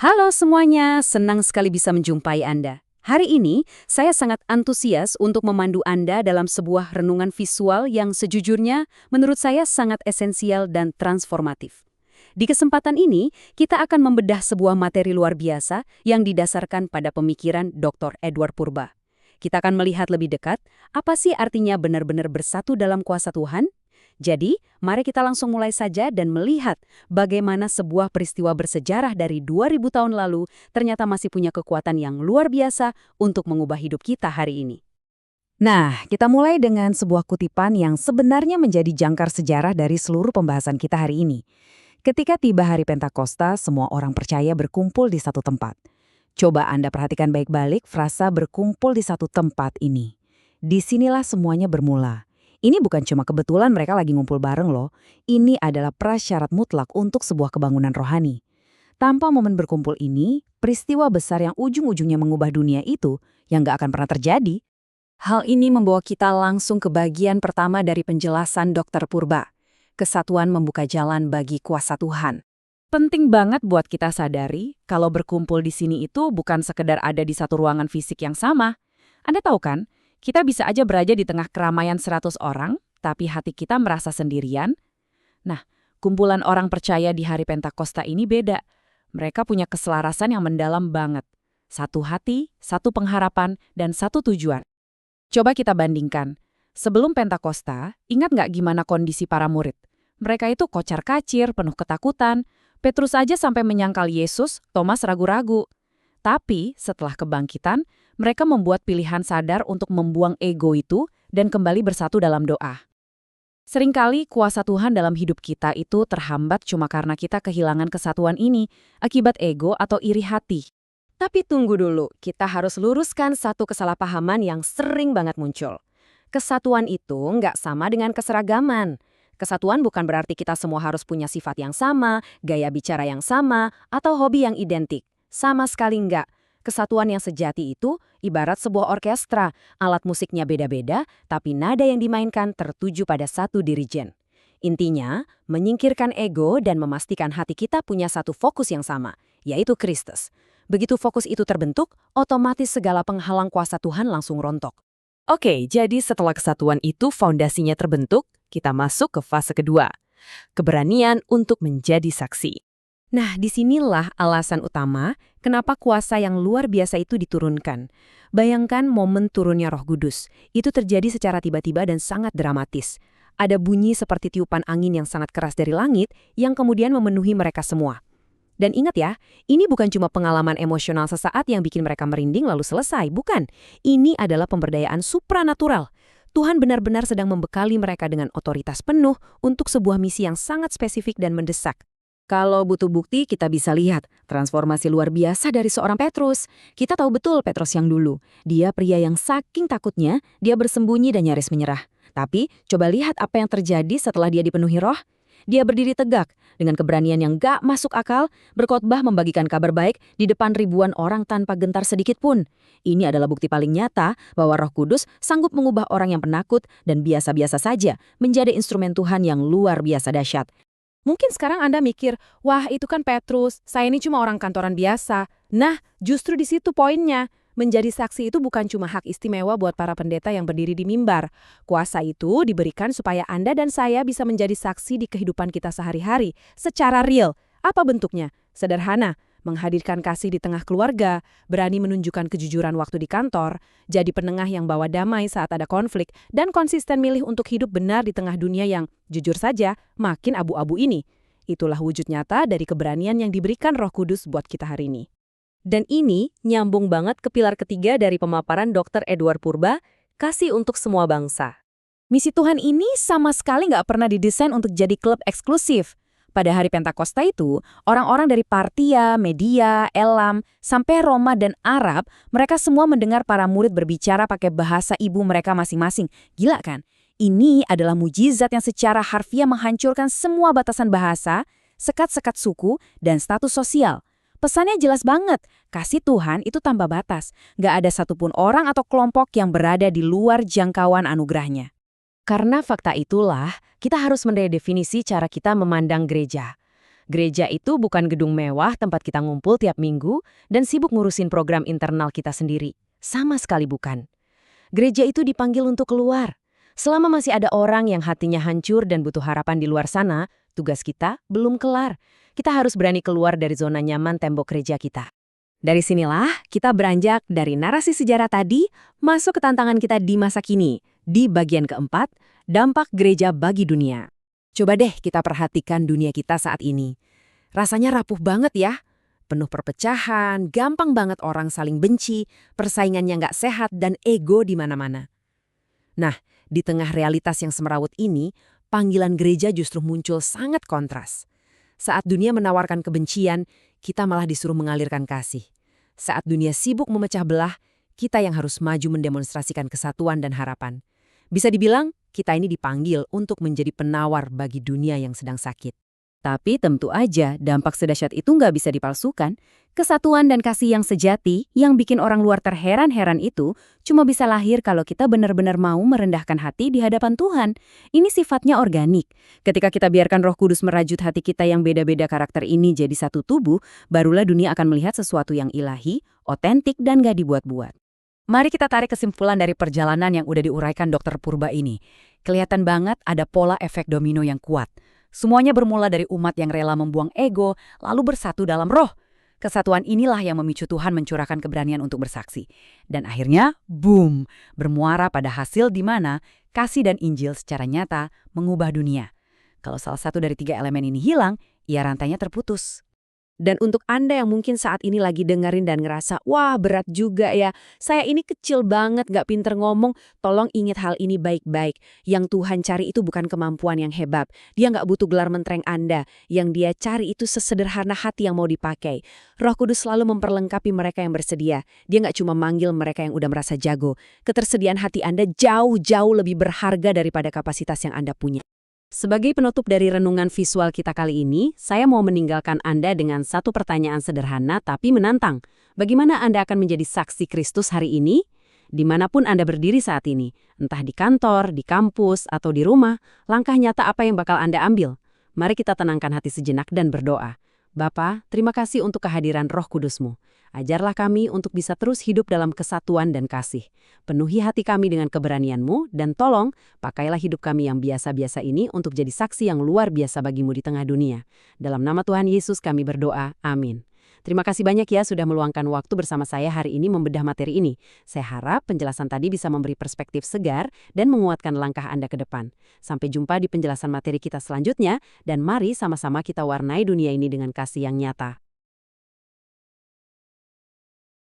Halo semuanya, senang sekali bisa menjumpai Anda. Hari ini, saya sangat antusias untuk memandu Anda dalam sebuah renungan visual yang sejujurnya menurut saya sangat esensial dan transformatif. Di kesempatan ini, kita akan membedah sebuah materi luar biasa yang didasarkan pada pemikiran Dr. Edward Purba. Kita akan melihat lebih dekat, apa sih artinya benar-benar bersatu dalam kuasa Tuhan? Jadi, mari kita langsung mulai saja dan melihat bagaimana sebuah peristiwa bersejarah dari 2000 tahun lalu ternyata masih punya kekuatan yang luar biasa untuk mengubah hidup kita hari ini. Nah, kita mulai dengan sebuah kutipan yang sebenarnya menjadi jangkar sejarah dari seluruh pembahasan kita hari ini. Ketika tiba hari Pentakosta, semua orang percaya berkumpul di satu tempat. Coba Anda perhatikan baik-baik frasa berkumpul di satu tempat ini. Disinilah semuanya bermula. Ini bukan cuma kebetulan mereka lagi ngumpul bareng loh. Ini adalah prasyarat mutlak untuk sebuah kebangunan rohani. Tanpa momen berkumpul ini, peristiwa besar yang ujung-ujungnya mengubah dunia itu yang nggak akan pernah terjadi. Hal ini membawa kita langsung ke bagian pertama dari penjelasan Dr. Purba. Kesatuan membuka jalan bagi kuasa Tuhan. Penting banget buat kita sadari kalau berkumpul di sini itu bukan sekedar ada di satu ruangan fisik yang sama. Anda tahu kan? Kita bisa aja berada di tengah keramaian 100 orang, tapi hati kita merasa sendirian. Nah, kumpulan orang percaya di hari Pentakosta ini beda. Mereka punya keselarasan yang mendalam banget. Satu hati, satu pengharapan, dan satu tujuan. Coba kita bandingkan. Sebelum Pentakosta, ingat nggak gimana kondisi para murid? Mereka itu kocar-kacir, penuh ketakutan. Petrus aja sampai menyangkal Yesus, Thomas ragu-ragu. Tapi setelah kebangkitan, mereka membuat pilihan sadar untuk membuang ego itu dan kembali bersatu dalam doa. Seringkali kuasa Tuhan dalam hidup kita itu terhambat cuma karena kita kehilangan kesatuan ini akibat ego atau iri hati. Tapi tunggu dulu, kita harus luruskan satu kesalahpahaman yang sering banget muncul. Kesatuan itu nggak sama dengan keseragaman. Kesatuan bukan berarti kita semua harus punya sifat yang sama, gaya bicara yang sama, atau hobi yang identik. Sama sekali enggak. Kesatuan yang sejati itu ibarat sebuah orkestra, alat musiknya beda-beda, tapi nada yang dimainkan tertuju pada satu dirijen. Intinya, menyingkirkan ego dan memastikan hati kita punya satu fokus yang sama, yaitu Kristus. Begitu fokus itu terbentuk, otomatis segala penghalang kuasa Tuhan langsung rontok. Oke, jadi setelah kesatuan itu fondasinya terbentuk, kita masuk ke fase kedua. Keberanian untuk menjadi saksi. Nah, disinilah alasan utama kenapa kuasa yang luar biasa itu diturunkan. Bayangkan momen turunnya Roh Kudus. Itu terjadi secara tiba-tiba dan sangat dramatis. Ada bunyi seperti tiupan angin yang sangat keras dari langit yang kemudian memenuhi mereka semua. Dan ingat ya, ini bukan cuma pengalaman emosional sesaat yang bikin mereka merinding lalu selesai, bukan. Ini adalah pemberdayaan supranatural. Tuhan benar-benar sedang membekali mereka dengan otoritas penuh untuk sebuah misi yang sangat spesifik dan mendesak. Kalau butuh bukti, kita bisa lihat transformasi luar biasa dari seorang Petrus. Kita tahu betul Petrus yang dulu. Dia pria yang saking takutnya, dia bersembunyi dan nyaris menyerah. Tapi, coba lihat apa yang terjadi setelah dia dipenuhi roh. Dia berdiri tegak, dengan keberanian yang gak masuk akal, berkhotbah membagikan kabar baik di depan ribuan orang tanpa gentar sedikit pun. Ini adalah bukti paling nyata bahwa Roh Kudus sanggup mengubah orang yang penakut dan biasa-biasa saja menjadi instrumen Tuhan yang luar biasa dahsyat. Mungkin sekarang Anda mikir, wah itu kan Petrus, saya ini cuma orang kantoran biasa. Nah, justru di situ poinnya. Menjadi saksi itu bukan cuma hak istimewa buat para pendeta yang berdiri di mimbar. Kuasa itu diberikan supaya Anda dan saya bisa menjadi saksi di kehidupan kita sehari-hari, secara real. Apa bentuknya? Sederhana. Menghadirkan kasih di tengah keluarga, berani menunjukkan kejujuran waktu di kantor, jadi penengah yang bawa damai saat ada konflik, dan konsisten milih untuk hidup benar di tengah dunia yang, jujur saja, makin abu-abu ini. Itulah wujud nyata dari keberanian yang diberikan Roh Kudus buat kita hari ini. Dan ini nyambung banget ke pilar ketiga dari pemaparan Dr. Edward Purba, kasih untuk semua bangsa. Misi Tuhan ini sama sekali nggak pernah didesain untuk jadi klub eksklusif. Pada hari Pentakosta itu, orang-orang dari Partia, Media, Elam, sampai Roma dan Arab, mereka semua mendengar para murid berbicara pakai bahasa ibu mereka masing-masing. Gila kan? Ini adalah mujizat yang secara harfiah menghancurkan semua batasan bahasa, sekat-sekat suku, dan status sosial. Pesannya jelas banget, kasih Tuhan itu tanpa batas. Gak ada satupun orang atau kelompok yang berada di luar jangkauan anugerahnya. Karena fakta itulah, kita harus mendefinisi cara kita memandang gereja. Gereja itu bukan gedung mewah tempat kita ngumpul tiap minggu dan sibuk ngurusin program internal kita sendiri. Sama sekali bukan. Gereja itu dipanggil untuk keluar. Selama masih ada orang yang hatinya hancur dan butuh harapan di luar sana, tugas kita belum kelar. Kita harus berani keluar dari zona nyaman tembok gereja kita. Dari sinilah kita beranjak dari narasi sejarah tadi masuk ke tantangan kita di masa kini. Di bagian keempat, dampak gereja bagi dunia. Coba deh kita perhatikan dunia kita saat ini. Rasanya rapuh banget ya. Penuh perpecahan, gampang banget orang saling benci, persaingannya nggak sehat, dan ego di mana-mana. Nah, di tengah realitas yang semerawut ini, panggilan gereja justru muncul sangat kontras. Saat dunia menawarkan kebencian, kita malah disuruh mengalirkan kasih. Saat dunia sibuk memecah belah, kita yang harus maju mendemonstrasikan kesatuan dan harapan. Bisa dibilang, kita ini dipanggil untuk menjadi penawar bagi dunia yang sedang sakit. Tapi tentu aja dampak sedahsyat itu nggak bisa dipalsukan. Kesatuan dan kasih yang sejati yang bikin orang luar terheran-heran itu cuma bisa lahir kalau kita benar-benar mau merendahkan hati di hadapan Tuhan. Ini sifatnya organik. Ketika kita biarkan Roh Kudus merajut hati kita yang beda-beda karakter ini jadi satu tubuh, barulah dunia akan melihat sesuatu yang ilahi, otentik, dan nggak dibuat-buat. Mari kita tarik kesimpulan dari perjalanan yang udah diuraikan Dr. Purba ini. Kelihatan banget ada pola efek domino yang kuat. Semuanya bermula dari umat yang rela membuang ego, lalu bersatu dalam roh. Kesatuan inilah yang memicu Tuhan mencurahkan keberanian untuk bersaksi. Dan akhirnya, boom, bermuara pada hasil di mana kasih dan Injil secara nyata mengubah dunia. Kalau salah satu dari 3 elemen ini hilang, ya rantainya terputus. Dan untuk Anda yang mungkin saat ini lagi dengerin dan ngerasa, wah berat juga ya, saya ini kecil banget gak pinter ngomong, tolong ingat hal ini baik-baik. Yang Tuhan cari itu bukan kemampuan yang hebat. Dia gak butuh gelar mentereng Anda. Yang dia cari itu sesederhana hati yang mau dipakai. Roh Kudus selalu memperlengkapi mereka yang bersedia. Dia gak cuma manggil mereka yang udah merasa jago. Ketersediaan hati Anda jauh-jauh lebih berharga daripada kapasitas yang Anda punya. Sebagai penutup dari renungan visual kita kali ini, saya mau meninggalkan Anda dengan satu pertanyaan sederhana tapi menantang. Bagaimana Anda akan menjadi saksi Kristus hari ini? Dimanapun Anda berdiri saat ini, entah di kantor, di kampus, atau di rumah, langkah nyata apa yang bakal Anda ambil? Mari kita tenangkan hati sejenak dan berdoa. Bapa, terima kasih untuk kehadiran Roh Kudus-Mu. Ajarlah kami untuk bisa terus hidup dalam kesatuan dan kasih. Penuhi hati kami dengan keberanian-Mu, dan tolong, pakailah hidup kami yang biasa-biasa ini untuk jadi saksi yang luar biasa bagi-Mu di tengah dunia. Dalam nama Tuhan Yesus kami berdoa, amin. Terima kasih banyak ya sudah meluangkan waktu bersama saya hari ini membedah materi ini. Saya harap penjelasan tadi bisa memberi perspektif segar dan menguatkan langkah Anda ke depan. Sampai jumpa di penjelasan materi kita selanjutnya, dan mari sama-sama kita warnai dunia ini dengan kasih yang nyata.